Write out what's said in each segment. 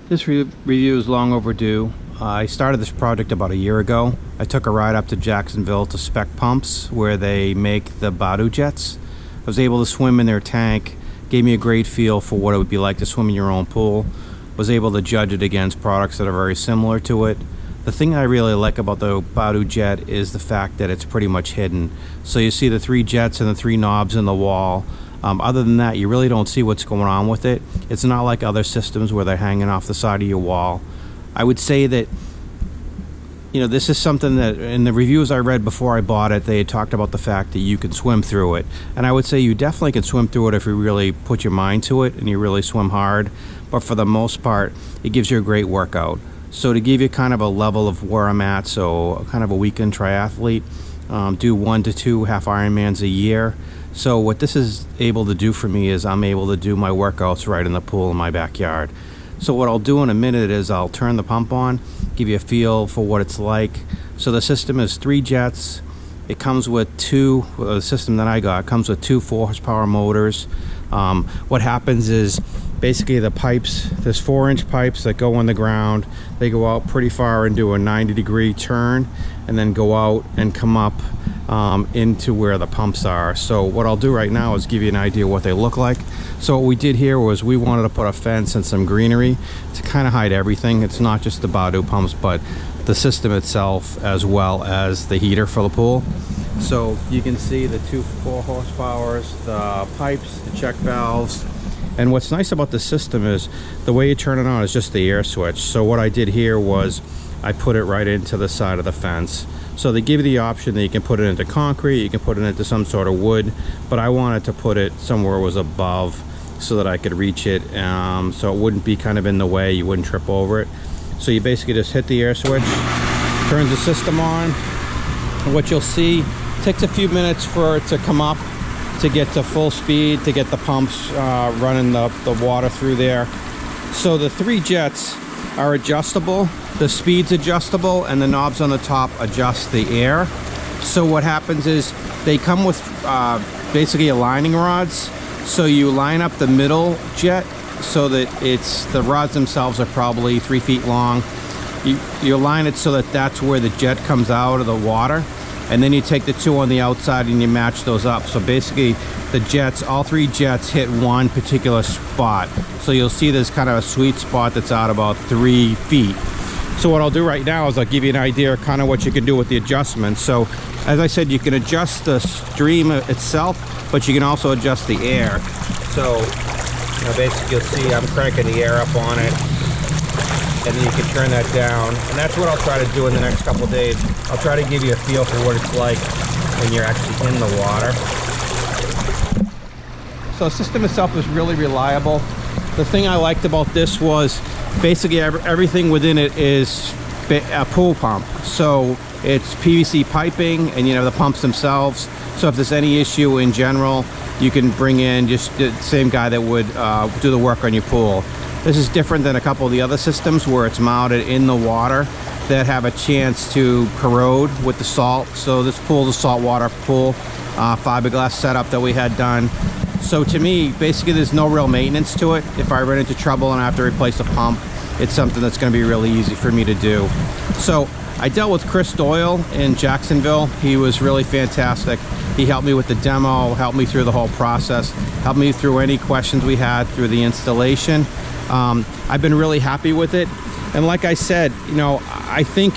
This review is long overdue. I started this project about a year ago. I took a ride up to Jacksonville to Sept Pumps where they make the Badu jets. I was able to swim in their tank, gave me a great feel for what it would be like to swim in your own pool. Was able to judge it against products that are very similar to it. The thing I really like about the Badu jet is the fact that it's pretty much hidden. So you see the 3 jets and the 3 knobs in the wall. Other than that, you really don't see what's going on with it. It's not like other systems where they're hanging off the side of your wall. I would say that, you know, this is something that in the reviews I read before I bought it, they had talked about the fact that you can swim through it. And I would say you definitely can swim through it if you really put your mind to it and you really swim hard. But for the most part, it gives you a great workout. So to give you kind of a level of where I'm at, so kind of a weekend triathlete, do 1 to 2 half Ironmans a year. So what this is able to do for me is I'm able to do my workouts right in the pool in my backyard. So what I'll do in a minute is I'll turn the pump on, give you a feel for what it's like. So the system is 3 jets. It comes with 2, the system that I got comes with 2 4-horsepower motors. What happens is basically the pipes, there's 4-inch pipes that go on the ground. They go out pretty far and do a 90-degree turn and then go out and come up into where the pumps are. So what I'll do right now is give you an idea what they look like. So what we did here was we wanted to put a fence and some greenery to kind of hide everything. It's not just the Badu pumps, but the system itself as well as the heater for the pool. So you can see the 2 4-horsepowers, the pipes, the check valves. And what's nice about the system is the way you turn it on is just the air switch. So what I did here was I put it right into the side of the fence. So they give you the option that you can put it into concrete, you can put it into some sort of wood, but I wanted to put it somewhere it was above so that I could reach it, so it wouldn't be kind of in the way, you wouldn't trip over it. So you basically just hit the air switch, turns the system on, and what you'll see, it takes a few minutes for it to come up, to get to full speed, to get the pumps running the water through there. So the 3 jets are adjustable, the speed's adjustable, and the knobs on the top adjust the air. So what happens is they come with basically aligning rods. So you line up the middle jet so that the rods themselves are probably 3 feet long. You align it so that that's where the jet comes out of the water, and then you take the 2 on the outside and you match those up. So basically the jets, all 3 jets hit one particular spot. So you'll see there's kind of a sweet spot that's out about 3 feet. So what I'll do right now is I'll give you an idea of kind of what you can do with the adjustments. So as I said, you can adjust the stream itself, but you can also adjust the air. So you know, basically you'll see I'm cranking the air up on it, and then you can turn that down. And that's what I'll try to do in the next couple of days. I'll try to give you a feel for what it's like when you're actually in the water. So the system itself is really reliable. The thing I liked about this was basically everything within it is a pool pump. So it's PVC piping and, you know, the pumps themselves. So if there's any issue in general, you can bring in just the same guy that would do the work on your pool. This is different than a couple of the other systems where it's mounted in the water that have a chance to corrode with the salt. So this pool is a saltwater pool, fiberglass setup that we had done. So to me, basically there's no real maintenance to it. If I run into trouble and I have to replace a pump, it's something that's going to be really easy for me to do. So I dealt with Chris Doyle in Jacksonville. He was really fantastic. He helped me with the demo, helped me through the whole process, helped me through any questions we had through the installation. I've been really happy with it. And like I said, you know, I think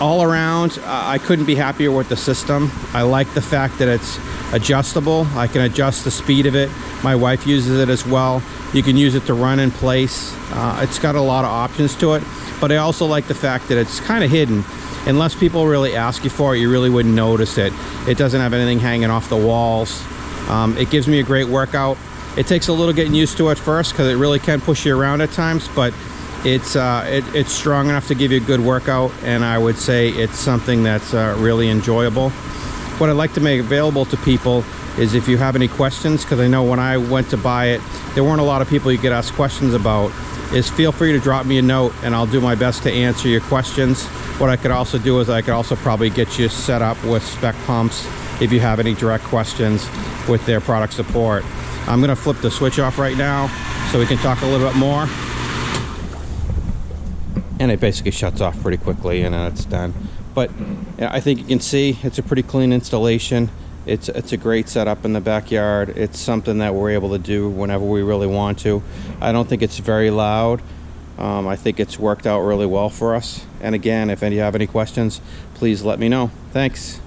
all around, I couldn't be happier with the system. I like the fact that it's adjustable. I can adjust the speed of it. My wife uses it as well. You can use it to run in place. It's got a lot of options to it, but I also like the fact that it's kind of hidden. Unless people really ask you for it, you really wouldn't notice it. It doesn't have anything hanging off the walls. It gives me a great workout. It takes a little getting used to it first because it really can push you around at times, but it's strong enough to give you a good workout, and I would say it's something that's really enjoyable. What I'd like to make available to people is if you have any questions, because I know when I went to buy it, there weren't a lot of people you could ask questions about, is feel free to drop me a note and I'll do my best to answer your questions. What I could also do is I could also probably get you set up with Sept Pumps if you have any direct questions with their product support. I'm going to flip the switch off right now so we can talk a little bit more. and it basically shuts off pretty quickly and then it's done. But I think you can see it's a pretty clean installation. It's a great setup in the backyard. It's something that we're able to do whenever we really want to. I don't think it's very loud. I think it's worked out really well for us. And again, if you have any questions, please let me know. Thanks.